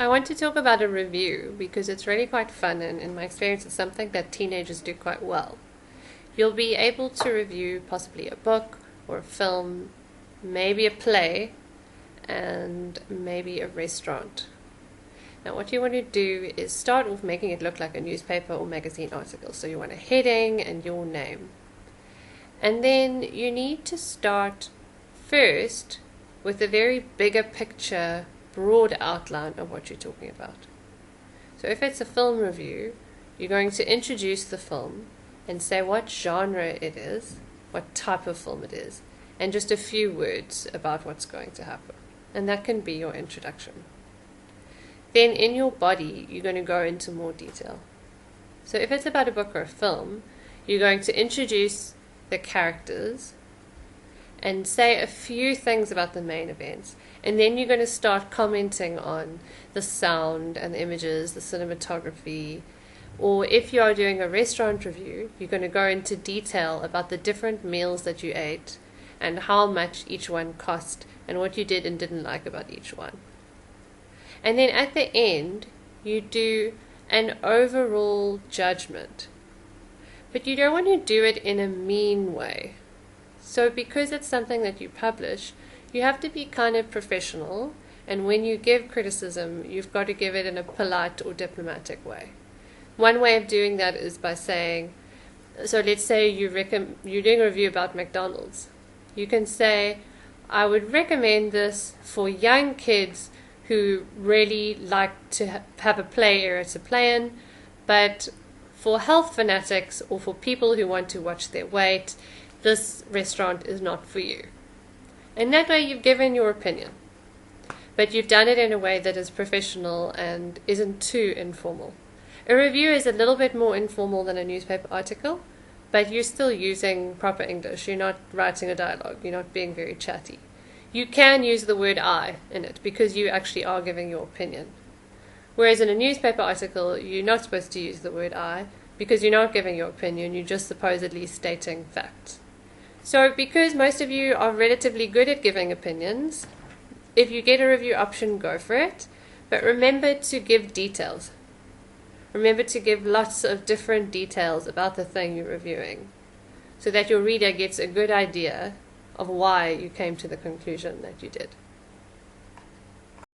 I want to talk about a review because it's really quite fun, and in my experience it's something that teenagers do quite well. You'll be able to review possibly a book or a film, maybe a play, and maybe a restaurant. Now what you want to do is start with making it look like a newspaper or magazine article. So you want a heading and your name. And then you need to start first with a very bigger picture, broad outline of what you're talking about. So if it's a film review, you're going to introduce the film and say what genre it is, what type of film it is, and just a few words about what's going to happen. And that can be your introduction. Then in your body, you're going to go into more detail. So if it's about a book or a film, you're going to introduce the characters and say a few things about the main events, and then you're going to start commenting on the sound and the images, the cinematography. Or if you are doing a restaurant review, you're going to go into detail about the different meals that you ate and how much each one cost and what you did and didn't like about each one. And then at the end, you do an overall judgment. But you don't want to do it in a mean way. So because it's something that you publish, you have to be kind of professional, and when you give criticism, you've got to give it in a polite or diplomatic way. One way of doing that is by saying, so let's say you're doing a review about McDonald's. You can say, I would recommend this for young kids who really like to have a play area to play in, but for health fanatics or for people who want to watch their weight, this restaurant is not for you. And that way you've given your opinion, but you've done it in a way that is professional and isn't too informal. A review is a little bit more informal than a newspaper article, but you're still using proper English. You're not writing a dialogue. You're not being very chatty. You can use the word I in it because you actually are giving your opinion. Whereas in a newspaper article, you're not supposed to use the word I because you're not giving your opinion. You're just supposedly stating facts. So because most of you are relatively good at giving opinions, if you get a review option, go for it. But remember to give details. Remember to give lots of different details about the thing you're reviewing so that your reader gets a good idea of why you came to the conclusion that you did.